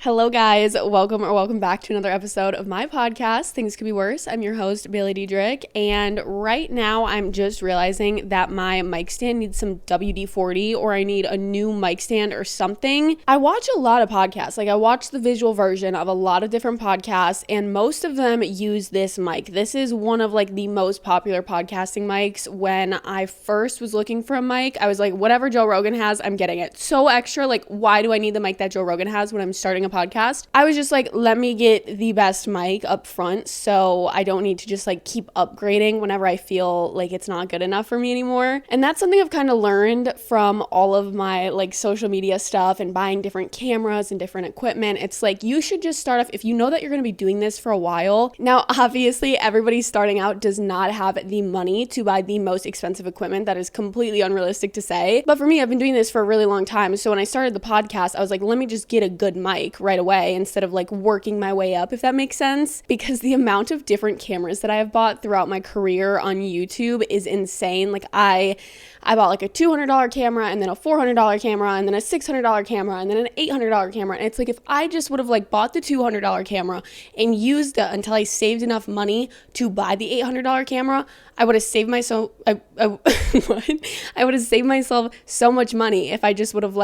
Hello guys, welcome back to another episode of my podcast, Things Could Be Worse. I'm your host, baileydedrick, and right now I'm just realizing that my mic stand needs some WD-40 or I need a new mic stand or something. I watch a lot of podcasts, I watch the visual version of a lot of different podcasts, and most of them use this mic. This is one of the most popular podcasting mics. When I first was looking for a mic, I was like, whatever Joe Rogan has, I'm getting it. So extra, why do I need the mic that Joe Rogan has when I'm starting a podcast? I was just let me get the best mic up front so I don't need to just keep upgrading whenever I feel like it's not good enough for me anymore. And that's something I've kind of learned from all of my social media stuff and buying different cameras and different equipment. It's you should just start off if you know that you're going to be doing this for a while. Now, obviously, everybody starting out does not have the money to buy the most expensive equipment. That is completely unrealistic to say. But for me, I've been doing this for a really long time. So when I started the podcast, I was let me just get a good mic right away instead of working my way up, if that makes sense, because the amount of different cameras that I have bought throughout my career on YouTube is insane. I bought a $200 camera and then a $400 camera and then a $600 camera and then an $800 camera, and it's if I just would have bought the $200 camera and used it until I saved enough money to buy the $800 camera, I would have saved myself I would have saved myself so much money if I just would have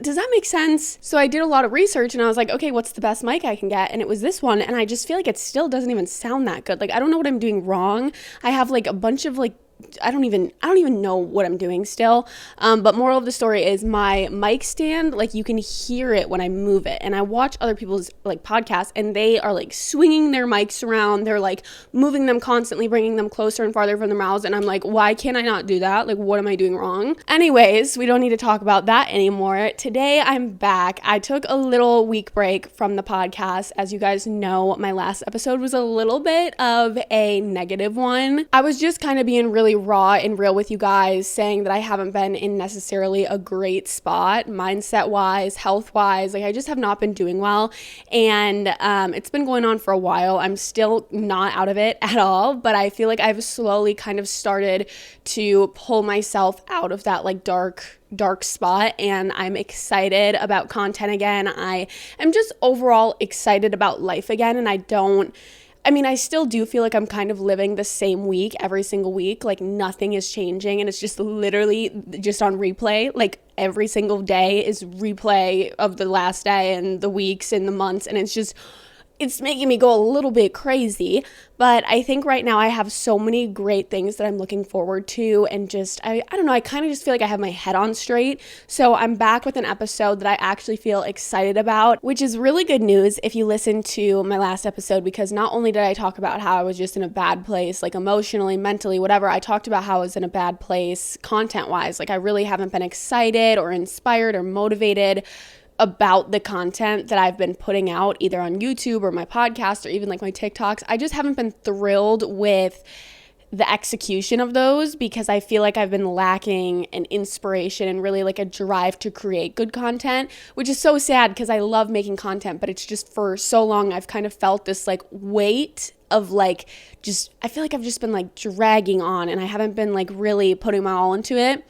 does that make sense? So I did a lot of research and I was okay, what's the best mic I can get? And it was this one, and I just feel it still doesn't even sound that good. I don't know what I'm doing wrong. I have a bunch of I don't even know what I'm doing still. But moral of the story is my mic stand, you can hear it when I move it. And I watch other people's podcasts, and they are swinging their mics around. They're moving them constantly, bringing them closer and farther from their mouths. And I'm why can't I not do that? What am I doing wrong? Anyways, we don't need to talk about that anymore. Today I'm back. I took a little week break from the podcast. As you guys know, my last episode was a little bit of a negative one. I was just kind of being really raw and real with you guys, saying that I haven't been in necessarily a great spot, mindset wise, health wise. I just have not been doing well, and it's been going on for a while. I'm still not out of it at all, but I feel I've slowly kind of started to pull myself out of that dark spot, and I'm excited about content again. I am just overall excited about life again, and I still do feel I'm kind of living the same week every single week. Nothing is changing, and it's just literally just on replay. Every single day is replay of the last day and the weeks and the months, and it's making me go a little bit crazy. But I think right now I have so many great things that I'm looking forward to, and I don't know, I kind of just feel I have my head on straight. So I'm back with an episode that I actually feel excited about, which is really good news if you listen to my last episode, because not only did I talk about how I was just in a bad place, emotionally, mentally, whatever, I talked about how I was in a bad place content-wise. I really haven't been excited or inspired or motivated about the content that I've been putting out, either on YouTube or my podcast or even my TikToks. I just haven't been thrilled with the execution of those, because I feel I've been lacking an inspiration and really a drive to create good content, which is so sad because I love making content, but it's just for so long I've kind of felt this weight of I feel I've just been dragging on, and I haven't been really putting my all into it.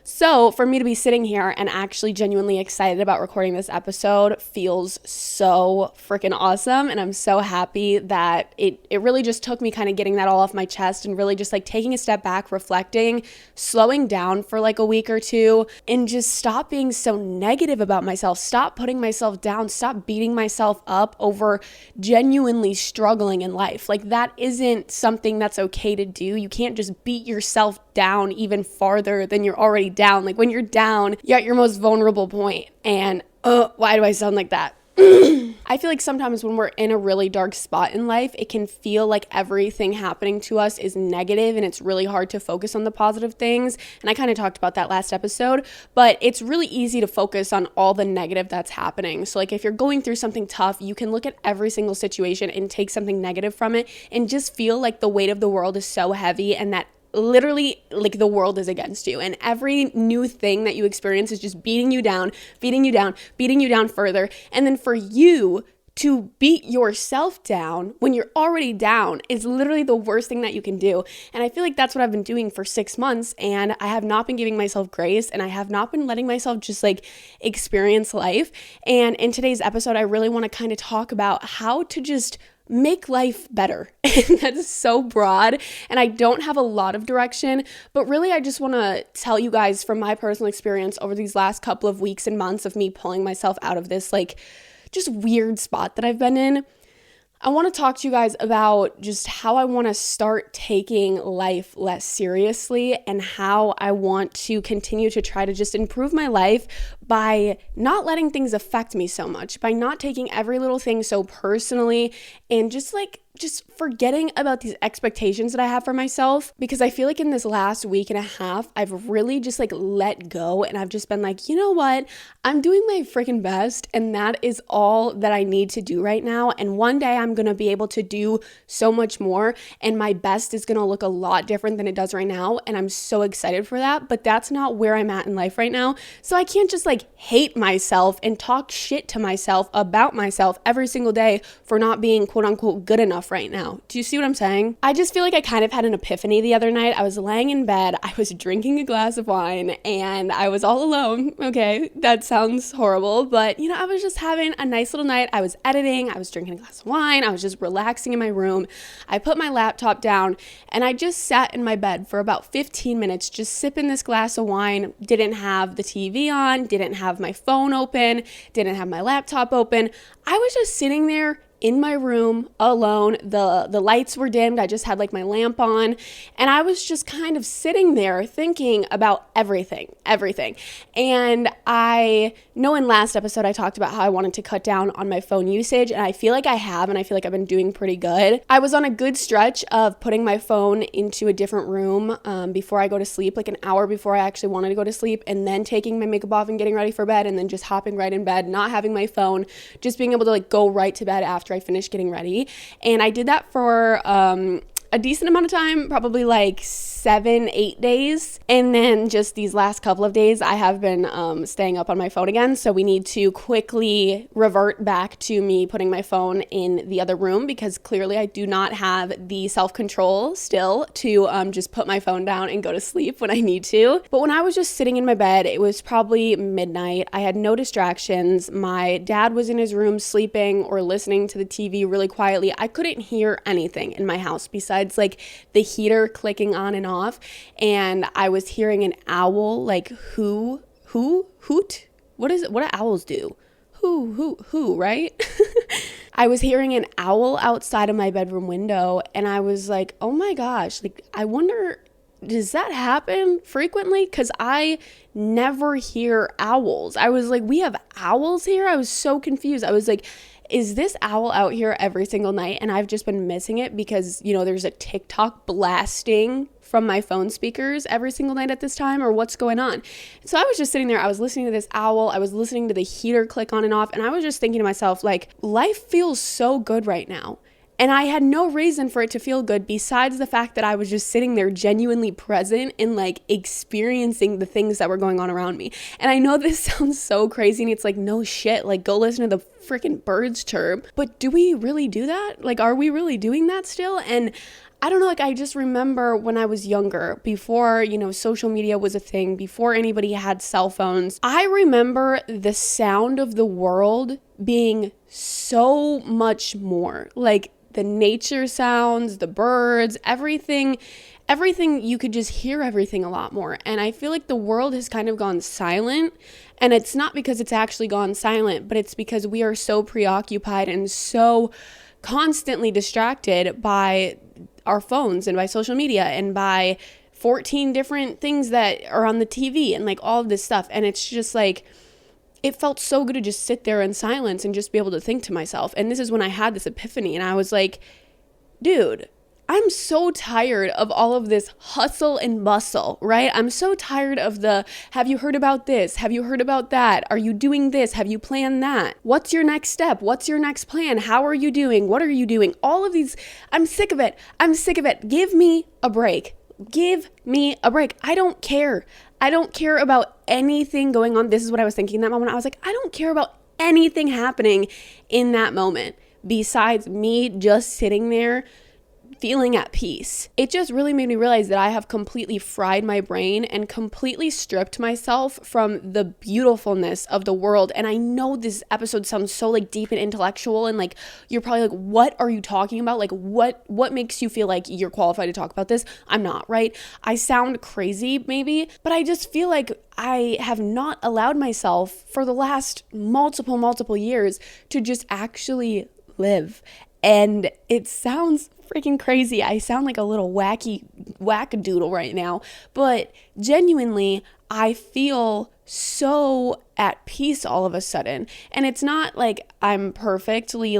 So for me to be sitting here and actually genuinely excited about recording this episode feels so freaking awesome. And I'm so happy that it really just took me kind of getting that all off my chest and really just taking a step back, reflecting, slowing down for a week or two, and just stop being so negative about myself, stop putting myself down, stop beating myself up over genuinely struggling in life. That isn't something that's okay to do. You can't just beat yourself down even farther than you're already down. When you're down, you're at your most vulnerable point. And why do I sound like that? I feel sometimes when we're in a really dark spot in life, it can feel everything happening to us is negative, and it's really hard to focus on the positive things. And I kind of talked about that last episode, but it's really easy to focus on all the negative that's happening. So if you're going through something tough, you can look at every single situation and take something negative from it and just feel the weight of the world is so heavy, and that literally the world is against you, and every new thing that you experience is just beating you down, beating you down, beating you down further. And then for you to beat yourself down when you're already down is literally the worst thing that you can do. And I feel like that's what I've been doing for 6 months, and I have not been giving myself grace, and I have not been letting myself just like experience life. And in today's episode, I really want to kind of talk about how to just make life better. And that's so broad, and I don't have a lot of direction, but really I just want to tell you guys from my personal experience over these last couple of weeks and months of me pulling myself out of this like just weird spot that I've been in. I want to talk to you guys about just how I want to start taking life less seriously and how I want to continue to try to just improve my life by not letting things affect me so much, by not taking every little thing so personally, and just forgetting about these expectations that I have for myself. Because I feel like in this last week and a half, I've really just like let go, and I've just been like, you know what? I'm doing my freaking best, and that is all that I need to do right now. And one day I'm going to be able to do so much more, and my best is going to look a lot different than it does right now. And I'm so excited for that, but that's not where I'm at in life right now. So I can't just like hate myself and talk shit to myself about myself every single day for not being quote unquote good enough right now. Do you see what I'm saying? I just feel like I kind of had an epiphany the other night. I was laying in bed, I was drinking a glass of wine, and I was all alone. Okay, that sounds horrible, but I was just having a nice little night. I was editing, I was drinking a glass of wine, I was just relaxing in my room. I put my laptop down, and I just sat in my bed for about 15 minutes, just sipping this glass of wine. Didn't have the TV on, didn't have my phone open, didn't have my laptop open. I was just sitting there in my room alone. The lights were dimmed. I just had like my lamp on, and I was just kind of sitting there thinking about everything. And I know in last episode I talked about how I wanted to cut down on my phone usage, and I feel like I have, and I feel like I've been doing pretty good. I was on a good stretch of putting my phone into a different room before I go to sleep, like an hour before I actually wanted to go to sleep, and then taking my makeup off and getting ready for bed, and then just hopping right in bed, not having my phone, just being able to like go right to bed after I finished getting ready. And I did that for a decent amount of time, probably like 7-8 days. And then just these last couple of days, I have been staying up on my phone again. So we need to quickly revert back to me putting my phone in the other room, because clearly I do not have the self-control still to just put my phone down and go to sleep when I need to. But when I was just sitting in my bed, it was probably midnight. I had no distractions. My dad was in his room sleeping or listening to the TV really quietly. I couldn't hear anything in my house besides like the heater clicking on and off, and I was hearing an owl like hoot. What is it? What do owls do? Who, right? I was hearing an owl outside of my bedroom window, and I was like, oh my gosh, like I wonder, does that happen frequently? Because I never hear owls. I was like, we have owls here? I was so confused. I was like, is this owl out here every single night? And I've just been missing it because, there's a TikTok blasting from my phone speakers every single night at this time, or what's going on? So I was just sitting there, I was listening to this owl, I was listening to the heater click on and off, and I was just thinking to myself, like, life feels so good right now. And I had no reason for it to feel good besides the fact that I was just sitting there genuinely present and like experiencing the things that were going on around me. And I know this sounds so crazy, and it's like, no shit, like go listen to the freaking birds chirp. But do we really do that? Like, are we really doing that still? And I don't know, like I just remember when I was younger, before, social media was a thing, before anybody had cell phones, I remember the sound of the world being so much more like the nature sounds, the birds, everything, you could just hear everything a lot more. And I feel like the world has kind of gone silent, and it's not because it's actually gone silent, but it's because we are so preoccupied and so constantly distracted by our phones and by social media and by 14 different things that are on the TV and like all of this stuff. And it's just like, it felt so good to just sit there in silence and just be able to think to myself. And this is when I had this epiphany, and I was like, dude, I'm so tired of all of this hustle and bustle, right? I'm so tired of the, have you heard about this? Have you heard about that? Are you doing this? Have you planned that? What's your next step? What's your next plan? How are you doing? What are you doing? All of these, I'm sick of it. Give me a break. I don't care. I don't care about anything going on. This is what I was thinking in that moment. I was like, I don't care about anything happening in that moment besides me just sitting there feeling at peace. It just really made me realize that I have completely fried my brain and completely stripped myself from the beautifulness of the world. And I know this episode sounds so like deep and intellectual, and like you're probably like, what are you talking about? Like what makes you feel like you're qualified to talk about this? I'm not, right? I sound crazy maybe, but I just feel like I have not allowed myself for the last multiple years to just actually live. And it sounds freaking crazy. I sound like a little wackadoodle right now, but genuinely, I feel so at peace all of a sudden. And it's not like I'm perfectly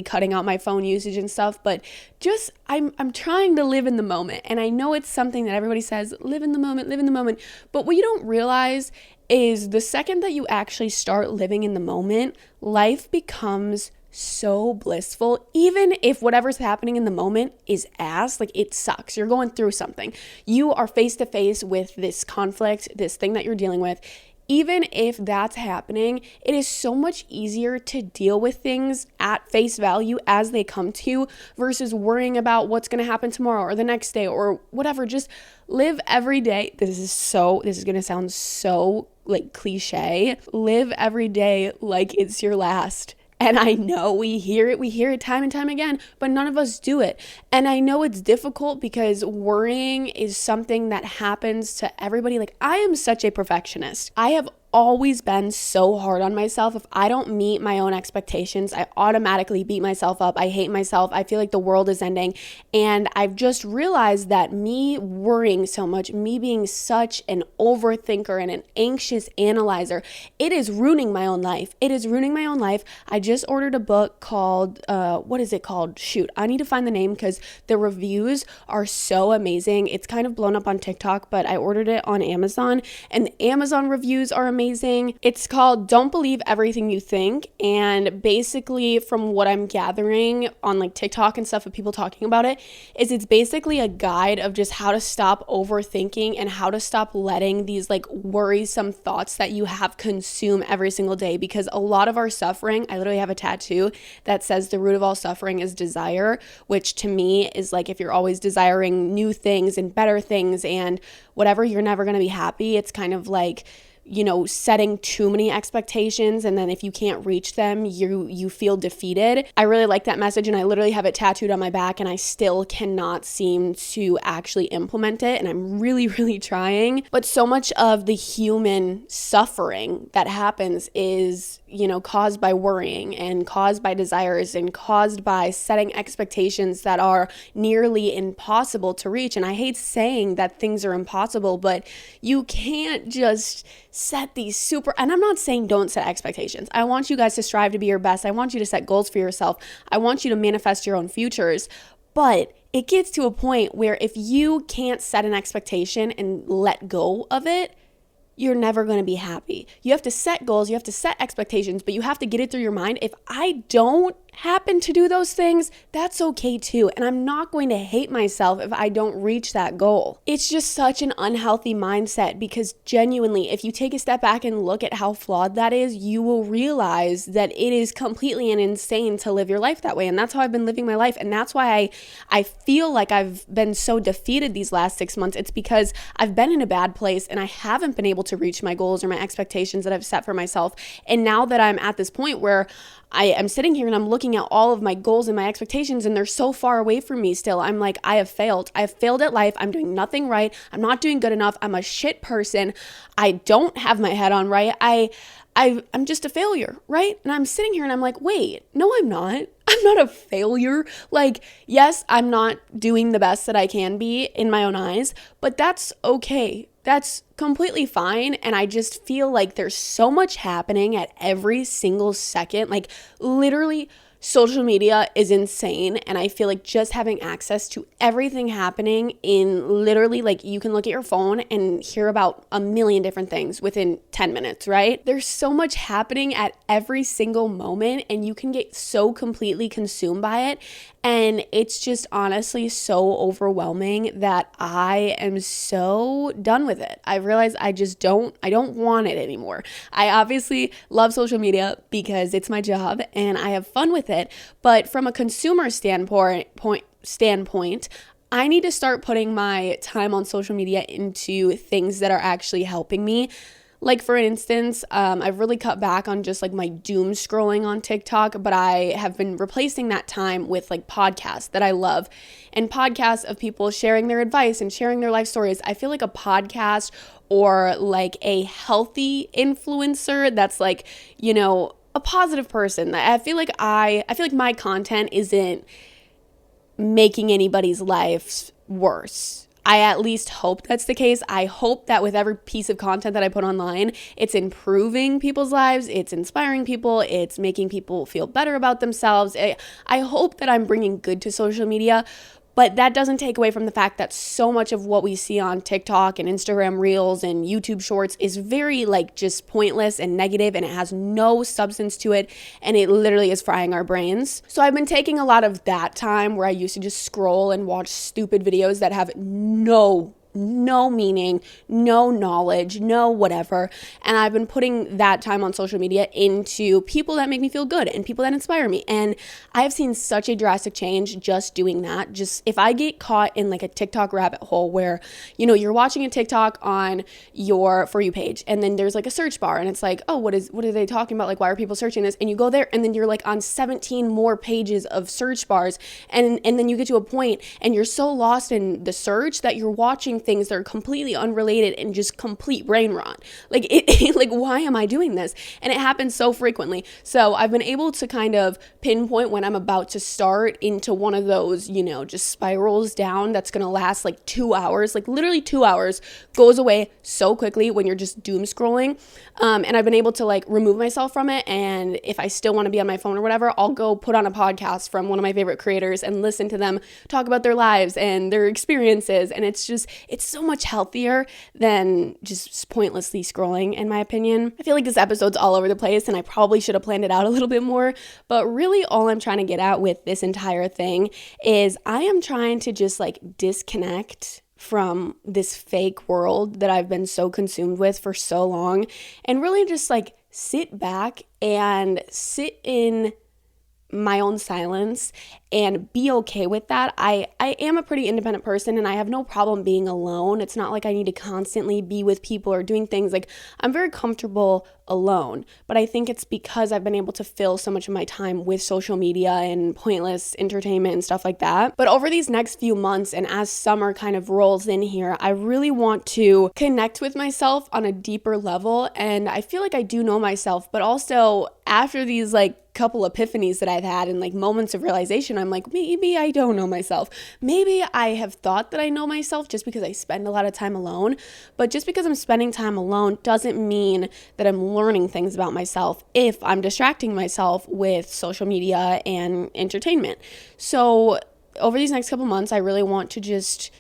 cutting out my phone usage and stuff, but just I'm trying to live in the moment. And I know it's something that everybody says, live in the moment. But what you don't realize is the second that you actually start living in the moment, life becomes so blissful. Even if whatever's happening in the moment is ass, like it sucks, you're going through something, you are face to face with this conflict, this thing that you're dealing with. Even if that's happening, it is so much easier to deal with things at face value as they come to you versus worrying about what's going to happen tomorrow or the next day or whatever. Just live every day. This is going to sound so like cliche. Live every day like it's your last. And I know we hear it time and time again, but none of us do it. And I know it's difficult because worrying is something that happens to everybody. Like, I am such a perfectionist. I have always been so hard on myself. If I don't meet my own expectations, I automatically beat myself up. I hate myself. I feel like the world is ending. And I've just realized that me worrying so much, me being such an overthinker and an anxious analyzer, it is ruining my own life. I just ordered a book called, what is it called? Shoot, I need to find the name because the reviews are so amazing. It's kind of blown up on TikTok, but I ordered it on Amazon, and the Amazon reviews are amazing. It's called Don't Believe Everything You Think. And basically, from what I'm gathering on like TikTok and stuff of people talking about it, is it's basically a guide of just how to stop overthinking and how to stop letting these like worrisome thoughts that you have consume every single day. Because a lot of our suffering, I literally have a tattoo that says the root of all suffering is desire, which to me is like, if you're always desiring new things and better things and whatever, you're never going to be happy. It's kind of like, you know, setting too many expectations, and then if you can't reach them, you feel defeated. I really like that message, and I literally have it tattooed on my back, and I still cannot seem to actually implement it, and I'm really trying. But so much of the human suffering that happens is, you know, caused by worrying and caused by desires and caused by setting expectations that are nearly impossible to reach. And I hate saying that things are impossible, but you can't just set these super, and I'm not saying don't set expectations. I want you guys to strive to be your best. I want you to set goals for yourself. I want you to manifest your own futures. But it gets to a point where if you can't set an expectation and let go of it, you're never going to be happy. You have to set goals, you have to set expectations, but you have to get it through your mind. If I don't happen to do those things, that's okay too. And I'm not going to hate myself if I don't reach that goal. It's just such an unhealthy mindset, because genuinely, if you take a step back and look at how flawed that is, you will realize that it is completely insane to live your life that way. And that's how I've been living my life. And that's why I feel like I've been so defeated these last 6 months. It's because I've been in a bad place and I haven't been able to reach my goals or my expectations that I've set for myself. And now that I'm at this point where I am sitting here and I'm looking at all of my goals and my expectations, and they're so far away from me still. I'm like, I have failed. I have failed at life. I'm doing nothing right. I'm not doing good enough. I'm a shit person. I don't have my head on right. I'm just a failure, right? And I'm sitting here and I'm like, wait, no, I'm not. I'm not a failure. Like, yes, I'm not doing the best that I can be in my own eyes, but that's okay. That's completely fine. And I just feel like there's so much happening at every single second. Like, literally, social media is insane. And I feel like just having access to everything happening in literally, like, you can look at your phone and hear about a million different things within 10 minutes, right? There's so much happening at every single moment, and you can get so completely consumed by it. And it's just honestly so overwhelming that I am so done with it. I realize I don't want it anymore. I obviously love social media because it's my job and I have fun with it. But from a consumer standpoint, I need to start putting my time on social media into things that are actually helping me. Like, for instance, I've really cut back on just like my doom scrolling on TikTok, but I have been replacing that time with like podcasts that I love, and podcasts of people sharing their advice and sharing their life stories. I feel like a podcast or like a healthy influencer that's like, a positive person. I feel like my content isn't making anybody's lives worse. I at least hope that's the case. I hope that with every piece of content that I put online, it's improving people's lives, it's inspiring people, it's making people feel better about themselves. I hope that I'm bringing good to social media, but that doesn't take away from the fact that so much of what we see on TikTok and Instagram Reels and YouTube Shorts is very like just pointless and negative, and it has no substance to it, and it literally is frying our brains. So I've been taking a lot of that time where I used to just scroll and watch stupid videos that have no meaning, no knowledge, no whatever. And I've been putting that time on social media into people that make me feel good and people that inspire me. And I have seen such a drastic change just doing that. Just if I get caught in like a TikTok rabbit hole where, you're watching a TikTok on your For You page, and then there's like a search bar and it's like, oh, what are they talking about? Like, why are people searching this? And you go there and then you're like on 17 more pages of search bars. And then you get to a point and you're so lost in the search that you're watching things that are completely unrelated and just complete brain rot. Like, why am I doing this? And it happens so frequently. So I've been able to kind of pinpoint when I'm about to start into one of those, just spirals down that's going to last like 2 hours. Like, literally 2 hours goes away so quickly when you're just doom scrolling. And I've been able to like remove myself from it. And if I still want to be on my phone or whatever, I'll go put on a podcast from one of my favorite creators and listen to them talk about their lives and their experiences. And it's so much healthier than just pointlessly scrolling, in my opinion. I feel like this episode's all over the place and I probably should have planned it out a little bit more, but really all I'm trying to get at with this entire thing is I am trying to just like disconnect from this fake world that I've been so consumed with for so long, and really just like sit back and sit in my own silence and be okay with that. I am a pretty independent person and I have no problem being alone. It's not like I need to constantly be with people or doing things. Like, I'm very comfortable alone, but I think it's because I've been able to fill so much of my time with social media and pointless entertainment and stuff like that. But over these next few months and as summer kind of rolls in here, I really want to connect with myself on a deeper level. And I feel like I do know myself, but also after these like couple epiphanies that I've had and like moments of realization, I'm like, maybe I don't know myself. Maybe I have thought that I know myself just because I spend a lot of time alone. But just because I'm spending time alone doesn't mean that I'm learning things about myself if I'm distracting myself with social media and entertainment. So over these next couple months, I really want to just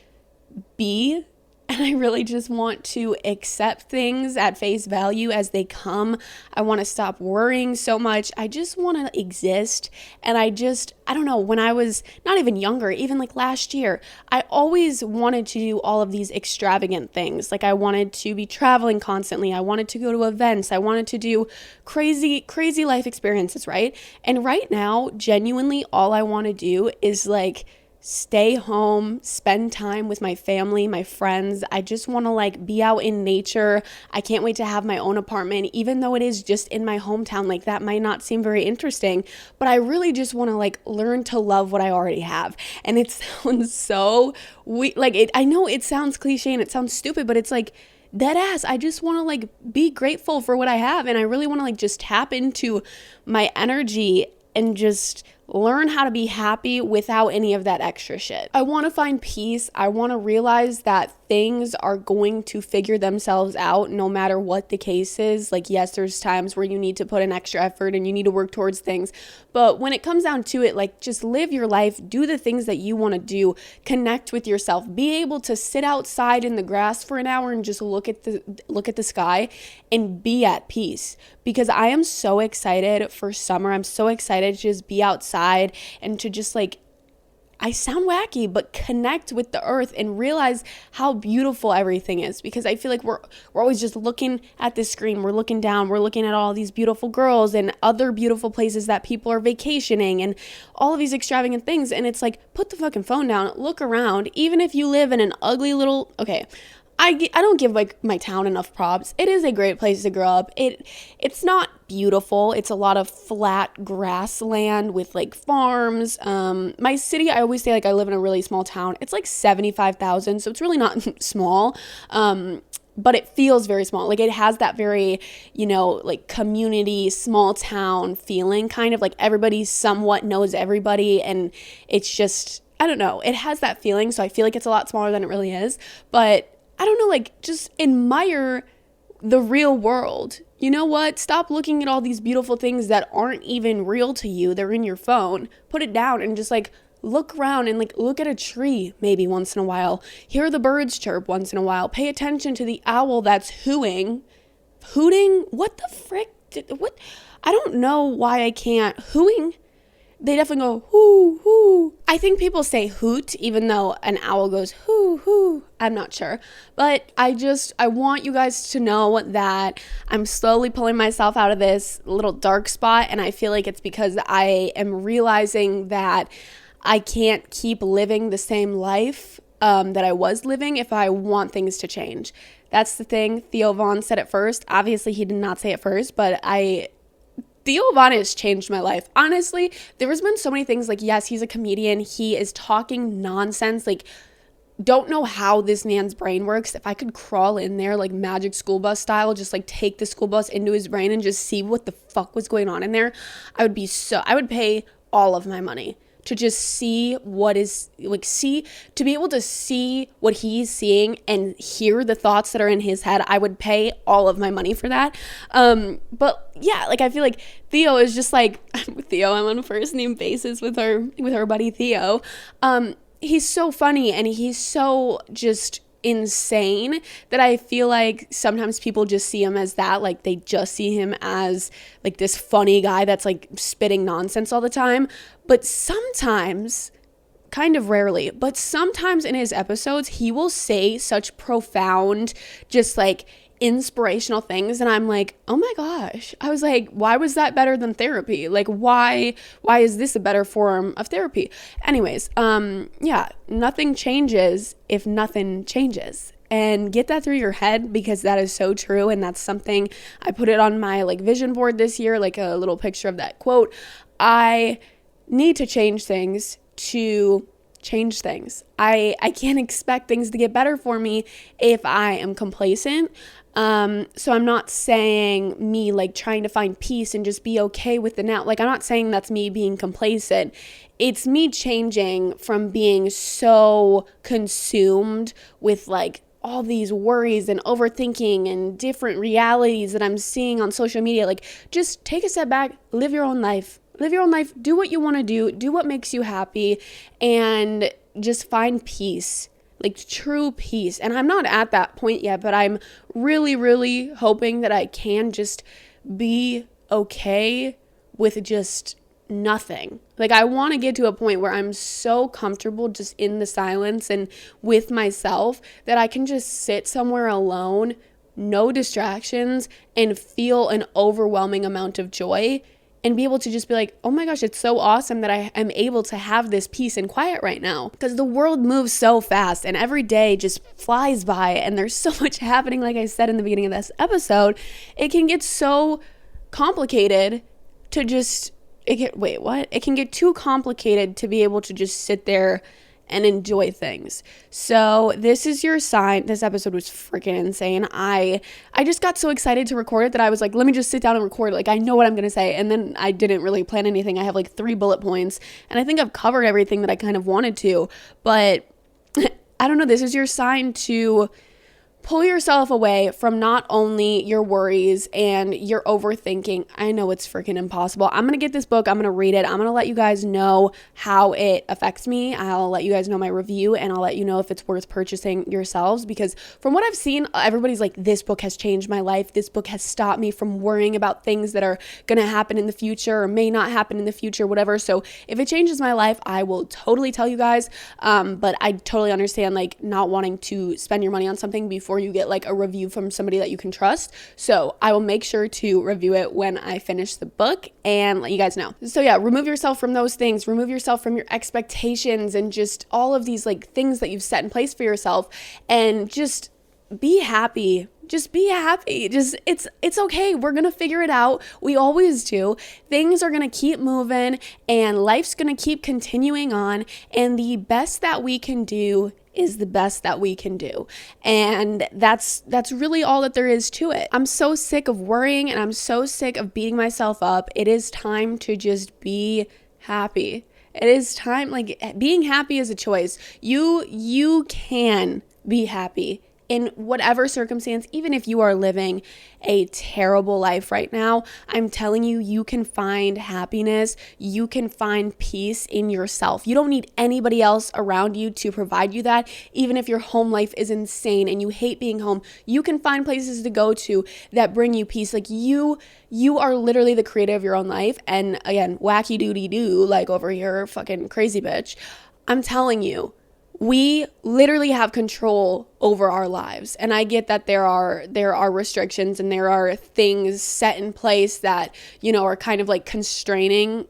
be. And I really just want to accept things at face value as they come. I want to stop worrying so much. I just want to exist. And I don't know, when I was not even younger, even like last year, I always wanted to do all of these extravagant things. Like, I wanted to be traveling constantly. I wanted to go to events. I wanted to do crazy, crazy life experiences, right? And right now, genuinely, all I want to do is like stay home, spend time with my family, my friends. I just want to like be out in nature. I can't wait to have my own apartment, even though it is just in my hometown. Like, that might not seem very interesting, but I really just want to like learn to love what I already have. And it sounds so I know it sounds cliche and it sounds stupid, but it's like dead ass. I just want to like be grateful for what I have. And I really want to like just tap into my energy and just learn how to be happy without any of that extra shit. I want to find peace. I want to realize that things are going to figure themselves out no matter what the case is. Like, yes, there's times where you need to put an extra effort and you need to work towards things. But when it comes down to it, like, just live your life, do the things that you want to do, connect with yourself, be able to sit outside in the grass for an hour and just look at the sky and be at peace. Because I am so excited for summer. I'm so excited to just be outside and to just like I sound wacky, but connect with the earth and realize how beautiful everything is, because I feel like we're always just looking at this screen. We're looking down. We're looking at all these beautiful girls and other beautiful places that people are vacationing and all of these extravagant things. And it's like, put the fucking phone down, look around. Even if you live in an ugly little, okay, I don't give like my town enough props. It is a great place to grow up. It's not beautiful. It's a lot of flat grassland with like farms. My city, I always say like I live in a really small town. It's like 75,000, so it's really not small. But it feels very small. Like it has that very, like community, small town feeling, kind of like everybody somewhat knows everybody, and it's just, I don't know, it has that feeling. So I feel like it's a lot smaller than it really is, but I don't know, like just admire the real world. You know what? Stop looking at all these beautiful things that aren't even real to you. They're in your phone. Put it down and just like look around and like look at a tree maybe once in a while. Hear the birds chirp once in a while. Pay attention to the owl that's hooting. What the frick? What? I don't know why I can't. Hooting? They definitely go hoo, hoo. I think people say hoot, even though an owl goes hoo, hoo. I'm not sure. But I want you guys to know that I'm slowly pulling myself out of this little dark spot. And I feel like it's because I am realizing that I can't keep living the same life that I was living if I want things to change. That's the thing. Theo Von said it first. Obviously, he did not say it first, but Theo Von has changed my life. Honestly, there has been so many things, like, yes, he's a comedian. He is talking nonsense. Like, don't know how this man's brain works. If I could crawl in there, like magic school bus style, just like take the school bus into his brain and just see what the fuck was going on in there, I would pay all of my money to just see what is, like, to be able to see what he's seeing and hear the thoughts that are in his head. I would pay all of my money for that. But yeah, like, I feel like Theo is just like, Theo, I'm on a first name basis with our buddy Theo. He's so funny and he's so just insane that I feel like sometimes people just see him as that, like they just see him as like this funny guy that's like spitting nonsense all the time. But sometimes, kind of rarely, but sometimes in his episodes he will say such profound, just like inspirational things, and I'm like, oh my gosh. I was like, why was that better than therapy? Like, why is this a better form of therapy? Anyways, yeah, nothing changes if nothing changes. And get that through your head, because that is so true. And that's something I put it on my like vision board this year, like a little picture of that quote. I need to change things to change things. I can't expect things to get better for me if I am complacent. So I'm not saying me like trying to find peace and just be okay with the now. Like, I'm not saying that's me being complacent. It's me changing from being so consumed with like all these worries and overthinking and different realities that I'm seeing on social media. Like, just take a step back, live your own life, do what you want to do what makes you happy, and just find peace. Like true peace. And I'm not at that point yet, but I'm really, really hoping that I can just be okay with just nothing. Like, I want to get to a point where I'm so comfortable just in the silence and with myself that I can just sit somewhere alone, no distractions, and feel an overwhelming amount of joy. And be able to just be like, oh my gosh, it's so awesome that I am able to have this peace and quiet right now. Because the world moves so fast and every day just flies by and there's so much happening. Like I said in the beginning of this episode, it can get so complicated to just, it can get too complicated to be able to just sit there and enjoy things. So this is your sign. This episode was freaking insane. I just got so excited to record it that I was like, let me just sit down and record it. Like, I know what I'm going to say. And then I didn't really plan anything. I have like 3 bullet points and I think I've covered everything that I kind of wanted to, but I don't know. This is your sign to pull yourself away from not only your worries and your overthinking. I know it's freaking impossible. I'm going to get this book. I'm going to read it. I'm going to let you guys know how it affects me. I'll let you guys know my review, and I'll let you know if it's worth purchasing yourselves, because from what I've seen, everybody's like, this book has changed my life. This book has stopped me from worrying about things that are going to happen in the future or may not happen in the future, whatever. So if it changes my life, I will totally tell you guys. But I totally understand like not wanting to spend your money on something before you get like a review from somebody that you can trust. So I will make sure to review it when I finish the book and let you guys know. So yeah, remove yourself from those things, remove yourself from your expectations and just all of these like things that you've set in place for yourself, and just be happy. Just be happy. It's okay. We're going to figure it out. We always do. Things are going to keep moving and life's going to keep continuing on. And the best that we can do is the best that we can do. And that's really all that there is to it. I'm so sick of worrying and I'm so sick of beating myself up. It is time to just be happy. It is time, like being happy is a choice. You can be happy in whatever circumstance. Even if you are living a terrible life right now, I'm telling you, you can find happiness. You can find peace in yourself. You don't need anybody else around you to provide you that. Even if your home life is insane and you hate being home, you can find places to go to that bring you peace. Like you are literally the creator of your own life. And again, wacky doody doo, like over here, fucking crazy bitch. I'm telling you, we literally have control over our lives. And I get that there are restrictions and there are things set in place that, you know, are kind of like constraining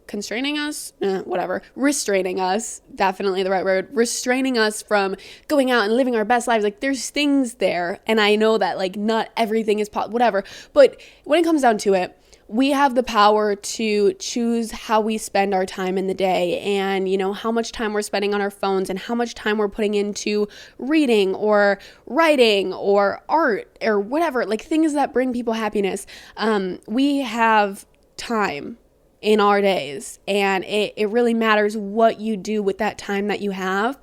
us, restraining us, definitely the right word, restraining us from going out and living our best lives. Like there's things there. And I know that like not everything is whatever. But when it comes down to it, we have the power to choose how we spend our time in the day, and, you know, how much time we're spending on our phones and how much time we're putting into reading or writing or art or whatever, like things that bring people happiness. We have time in our days, and it really matters what you do with that time that you have.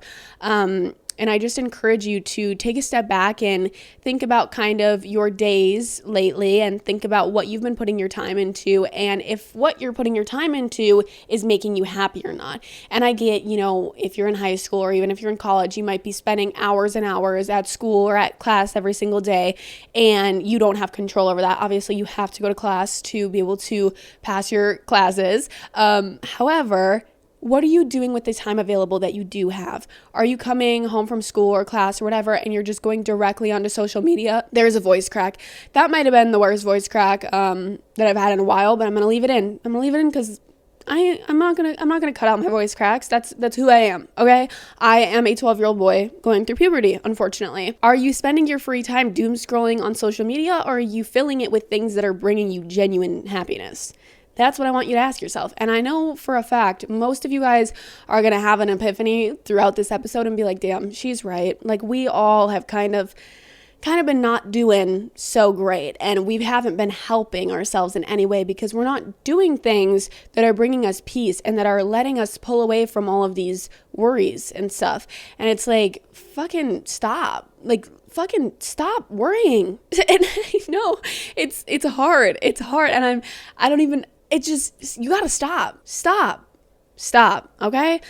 And I just encourage you to take a step back and think about kind of your days lately and think about what you've been putting your time into and if what you're putting your time into is making you happy or not. And I get, you know, if you're in high school or even if you're in college, you might be spending hours and hours at school or at class every single day and you don't have control over that. Obviously, you have to go to class to be able to pass your classes. However, what are you doing with the time available that you do have? Are you coming home from school or class or whatever and you're just going directly onto social media? There's a voice crack. That might have been the worst voice crack that I've had in a while, but I'm going to leave it in. I'm going to leave it in because I'm not gonna cut out my voice cracks. That's who I am, okay? I am a 12-year-old boy going through puberty, unfortunately. Are you spending your free time doom scrolling on social media, or are you filling it with things that are bringing you genuine happiness? That's what I want you to ask yourself. And I know for a fact, most of you guys are going to have an epiphany throughout this episode and be like, damn, she's right. Like we all have kind of been not doing so great. And we haven't been helping ourselves in any way because we're not doing things that are bringing us peace and that are letting us pull away from all of these worries and stuff. And it's like, fucking stop. Like, fucking stop worrying. And I know it's hard. It's hard. And you gotta stop, okay?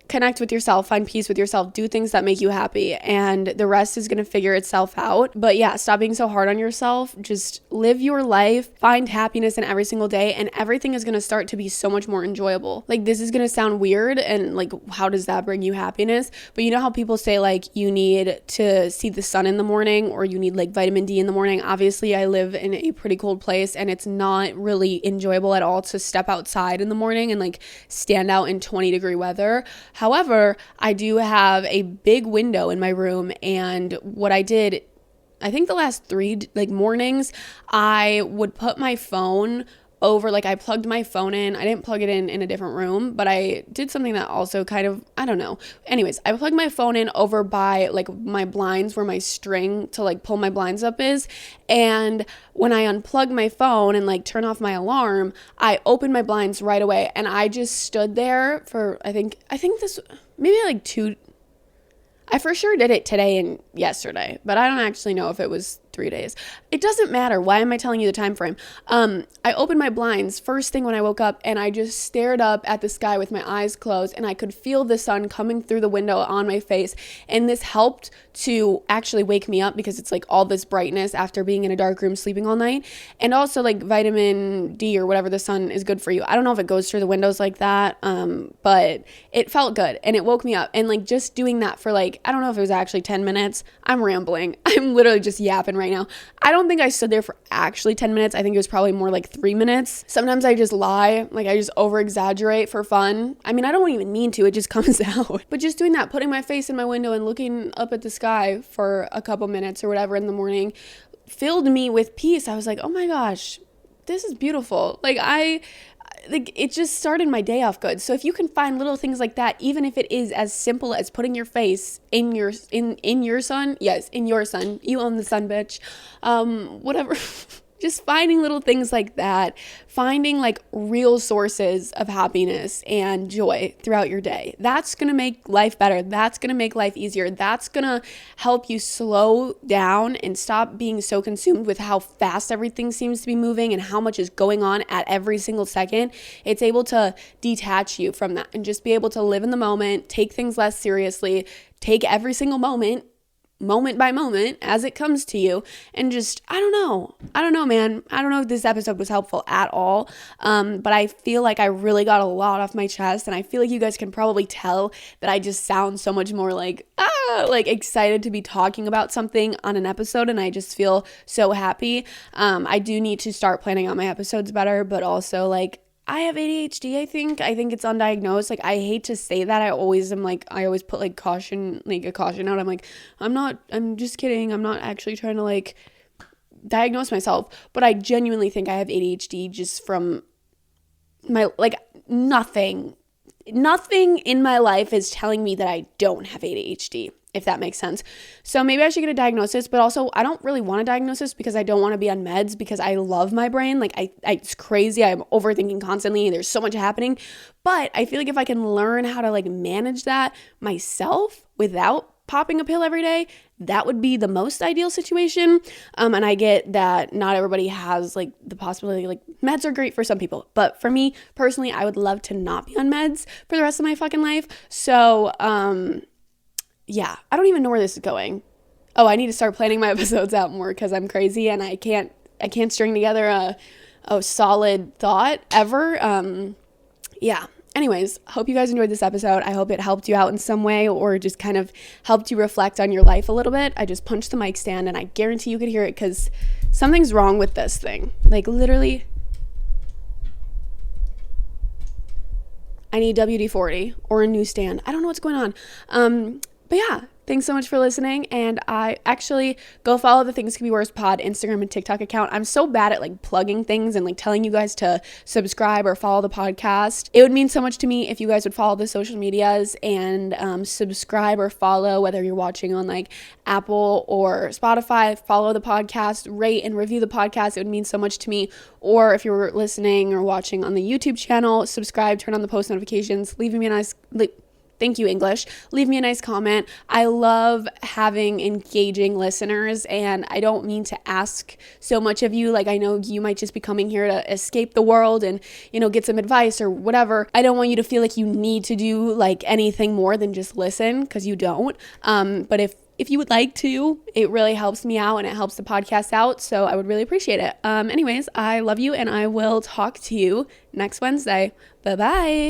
Connect with yourself, find peace with yourself, do things that make you happy, and the rest is gonna figure itself out. But yeah, stop being so hard on yourself. Just live your life, find happiness in every single day, and everything is gonna start to be so much more enjoyable. Like, this is gonna sound weird, and like, how does that bring you happiness? But you know how people say like you need to see the sun in the morning, or you need like vitamin D in the morning? Obviously, I live in a pretty cold place, and it's not really enjoyable at all to step outside in the morning and like stand out in 20-degree weather. However, I do have a big window in my room, and what I did, I think the last 3 mornings, I would put my phone over, like I plugged my phone in. I didn't plug it in a different room, but I did something that also kind of, I don't know. Anyways, I plugged my phone in over by like my blinds where my string to like pull my blinds up is. And when I unplug my phone and like turn off my alarm, I opened my blinds right away. And I just stood there for, I think this, maybe like I for sure did it today and yesterday, but I don't actually know if it was 3 days. It doesn't matter. Why am I telling you the time frame? I opened my blinds first thing when I woke up, and I just stared up at the sky with my eyes closed, and I could feel the sun coming through the window on my face. And this helped to actually wake me up because it's like all this brightness after being in a dark room sleeping all night. And also like vitamin D or whatever the sun is good for you. I don't know if it goes through the windows like that, but it felt good and it woke me up. And like just doing that for like, I don't know if it was actually 10 minutes. I'm rambling. I'm literally just yapping right now. I don't think I stood there for actually 10 minutes. I think it was probably more like 3 minutes. Sometimes I just lie, like I just over exaggerate for fun. I mean, I don't even mean to, it just comes out. But just doing that, putting my face in my window and looking up at the sky for a couple minutes or whatever in the morning filled me with peace. I was like, oh my gosh, this is beautiful. Like it just started my day off good. So if you can find little things like that, even if it is as simple as putting your face in your sun, yes, in your sun, you own the sun, bitch, whatever. Just finding little things like that, finding like real sources of happiness and joy throughout your day. That's going to make life better. That's going to make life easier. That's going to help you slow down and stop being so consumed with how fast everything seems to be moving and how much is going on at every single second. It's able to detach you from that and just be able to live in the moment, take things less seriously, take every single moment by moment as it comes to you, and just I don't know, man. I don't know if this episode was helpful at all, but I feel like I really got a lot off my chest, and I feel like you guys can probably tell that I just sound so much more like excited to be talking about something on an episode, and I just feel so happy. I do need to start planning out my episodes better, but also like I have ADHD, I think it's undiagnosed. Like, I hate to say that. I always put like a caution out. I'm like, I'm just kidding. I'm not actually trying to like diagnose myself, but I genuinely think I have ADHD just from my, like, nothing in my life is telling me that I don't have ADHD, if that makes sense. So maybe I should get a diagnosis, but also I don't really want a diagnosis because I don't want to be on meds because I love my brain. Like it's crazy. I'm overthinking constantly. There's so much happening, but I feel like if I can learn how to like manage that myself without popping a pill every day, that would be the most ideal situation. And I get that not everybody has like the possibility, like meds are great for some people, but for me personally, I would love to not be on meds for the rest of my fucking life. So, yeah, I don't even know where this is going. Oh, I need to start planning my episodes out more because I'm crazy and I can't string together a solid thought ever. Yeah. Anyways, hope you guys enjoyed this episode. I hope it helped you out in some way or just kind of helped you reflect on your life a little bit. I just punched the mic stand and I guarantee you could hear it because something's wrong with this thing. Like literally, I need WD-40 or a new stand. I don't know what's going on. But yeah, thanks so much for listening. And I actually go follow the Things Could Be Worse pod Instagram and TikTok account. I'm so bad at like plugging things and like telling you guys to subscribe or follow the podcast. It would mean so much to me if you guys would follow the social medias and subscribe or follow, whether you're watching on like Apple or Spotify, follow the podcast, rate and review the podcast. It would mean so much to me. Or if you're listening or watching on the YouTube channel, subscribe, turn on the post notifications, leave me a nice... Thank you, English. Leave me a nice comment. I love having engaging listeners, and I don't mean to ask so much of you. Like, I know you might just be coming here to escape the world and, get some advice or whatever. I don't want you to feel like you need to do, like, anything more than just listen, because you don't. But if you would like to, it really helps me out, and it helps the podcast out, so I would really appreciate it. Anyways, I love you, and I will talk to you next Wednesday. Bye-bye.